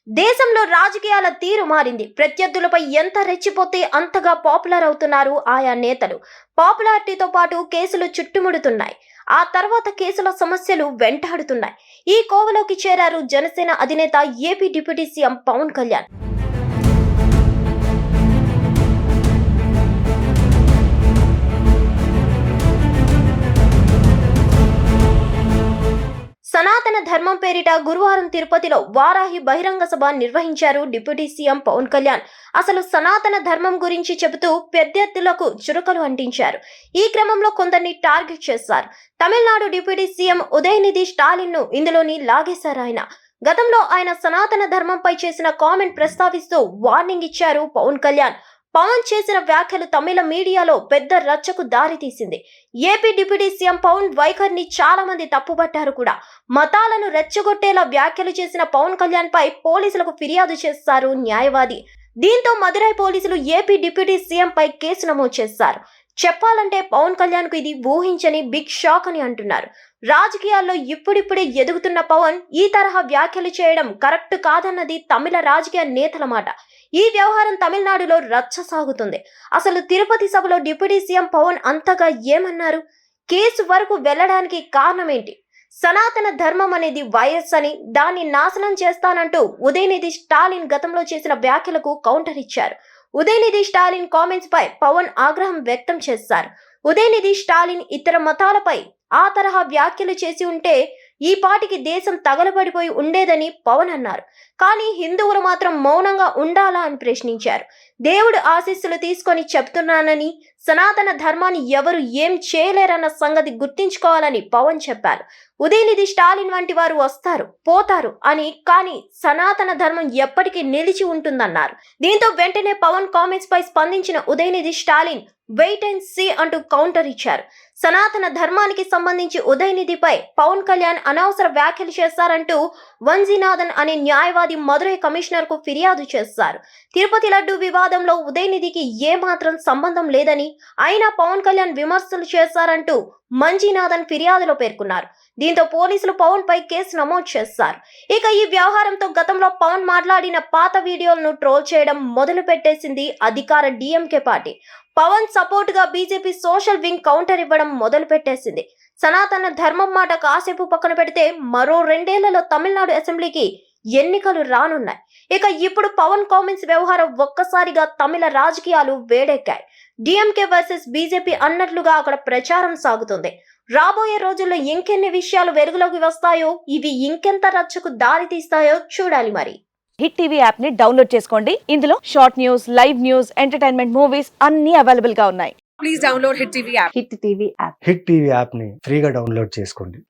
దేశంలో రాజకీయాల తీరు మారింది. ప్రత్యర్థులపై ఎంత రెచ్చిపోతే అంతగా పాపులర్ అవుతున్నారు ఆయా నేతలు. పాపులారిటీతో పాటు కేసులు చుట్టుముడుతున్నాయి. ఆ తర్వాత కేసుల సమస్యలు వెంటాడుతున్నాయి. ఈ కోవలోకి చేరారు జనసేన అధినేత AP deputy CM Pawan Kalyan. సనాతన ధర్మం పేరిట గురువారం తిరుపతిలో వారాహి బహిరంగ సభ నిర్వహించారు డిప్యూటీ సీఎం పవన్ కళ్యాణ్. అసలు సనాతన ధర్మం గురించి చెబుతూ ప్రత్యర్థులకు చురకలు అంటించారు. ఈ క్రమంలో కొందరిని టార్గెట్ చేశారు. తమిళనాడు డిప్యూటీ సీఎం ఉదయనిధి స్టాలిన్ ను ఇందులోని లాగేశారు. గతంలో ఆయన సనాతన ధర్మంపై చేసిన కామెంట్ ప్రస్తావిస్తూ వార్నింగ్ ఇచ్చారు పవన్ కళ్యాణ్. పవన్ చేసిన వ్యాఖ్యలు తమిళ మీడియాలో పెద్ద రచ్చకు దారితీసింది. ఏపీ డిప్యూటీ సీఎం పవన్ వైఖరిని చాలా మంది తప్పుపట్టారు కూడా. మతాలను రెచ్చగొట్టేలా వ్యాఖ్యలు చేసిన పవన్ కళ్యాణ్ పై పోలీసులకు ఫిర్యాదు చేశారు న్యాయవాది. దీంతో మదురై పోలీసులు ఏపీ డిప్యూటీ సీఎం పై కేసు నమోదు చేశారు. చెప్పాలంటే పవన్ కళ్యాణ్ కు ఇది ఊహించని బిగ్ షాక్ అని అంటున్నారు. రాజకీయాల్లో ఇప్పుడిప్పుడే ఎదుగుతున్న పవన్ ఈ తరహా వ్యాఖ్యలు చేయడం కరెక్ట్ కాదన్నది తమిళ రాజకీయ నేతల మాట. ఈ వ్యవహారం తమిళనాడులో రచ్చ సాగుతుంది. అసలు తిరుపతి సభలో డిప్యూటీ సీఎం పవన్ అంతగా ఏమన్నారు? కేసు వరకు వెళ్లడానికి కారణమేంటి? సనాతన ధర్మం అనేది వైరస్ అని, దాన్ని నాశనం చేస్తానంటూ ఉదయనిధి స్టాలిన్ గతంలో చేసిన వ్యాఖ్యలకు కౌంటర్ ఇచ్చారు. ఉదయనిధి స్టాలిన్ కామెంట్స్ పై పవన్ ఆగ్రహం వ్యక్తం చేశారు. ఉదయనిధి స్టాలిన్ ఇతర మతాలపై ఆ తరహా వ్యాఖ్యలు చేసి ఉంటే ఈ పాటికి దేశం తగలబడిపోయి ఉండేదని పవన్ అన్నారు. కానీ హిందువులు మాత్రం మౌనంగా ఉండాలా అని ప్రశ్నించారు. దేవుడు ఆశీస్సులు తీసుకొని చెప్తున్నానని, సనాతన ధర్మాన్ని ఎవరు ఏం చేయలేరన్న సంగతి గుర్తించుకోవాలని పవన్ చెప్పారు. ఉదయనిధి స్టాలిన్ వంటి వారు వస్తారు పోతారు అని, కానీ సనాతన ధర్మం ఎప్పటికీ నిలిచి ఉంటుందన్నారు. దీంతో వెంటనే పవన్ కామెంట్స్ పై స్పందించిన Udhayanidhi Stalin wait and see అంటూ కౌంటర్ ఇచ్చారు. సనాతన ధర్మానికి సంబంధించి ఉదయనిధిపై పవన్ కళ్యాణ్ అనవసర వ్యాఖ్యలు చేశారంటూ వంజీనాథన్ అనే న్యాయవాది మదురై కమిషనర్ కు ఫిర్యాదు చేశారు. తిరుపతి లడ్డు వివాదంలో ఉదయనిధికి ఏమాత్రం సంబంధం లేదని, అయినా పవన్ కళ్యాణ్ విమర్శలు చేశారంటూ మంజీనాథన్ ఫిర్యాదులో పేర్కొన్నారు. దీంతో పోలీసులు పవన్ పై కేసు నమోదు చేశారు. ఇక ఈ వ్యవహారంతో గతంలో పవన్ మాట్లాడిన పాత వీడియోలను ట్రోల్ చేయడం మొదలు పెట్టేసింది అధికార డిఎంకే పార్టీ. పవన్ సపోర్ట్ గా బీజేపీ సోషల్ వింగ్ కౌంటర్ ఇవ్వడం మొదలు పెట్టేసింది. సనాతన ధర్మం మాట కాసేపు పక్కన పెడితే మరో 2 ఏళ్లలో తమిళనాడు అసెంబ్లీకి ఎన్నికలు రానున్నాయి. ఇక ఇప్పుడు పవన్ కామెంట్స్ వ్యవహారం ఒక్కసారిగా తమిళ రాజకీయాలు వేడెక్కాయి. డిఎంకే వర్సెస్ బీజేపీ అన్నట్లుగా అక్కడ ప్రచారం సాగుతుంది. రాబోయే రోజుల్లో ఇంకెన్ని విషయాలు వెలుగులోకి వస్తాయో, ఇవి ఇంకెంత రచ్చకు దారి తీస్తాయో చూడాలి మరి. హిట్ టీవీ యాప్ ని డౌన్లోడ్ చేసుకోండి. ఇందులో short news, live news, entertainment movies అన్ని అవైలబుల్ గా ఉన్నాయి. Please download Hit TV app. Hit TV app. Hit TV యాప్ని ఫ్రీగా డౌన్లోడ్ చేసుకోండి.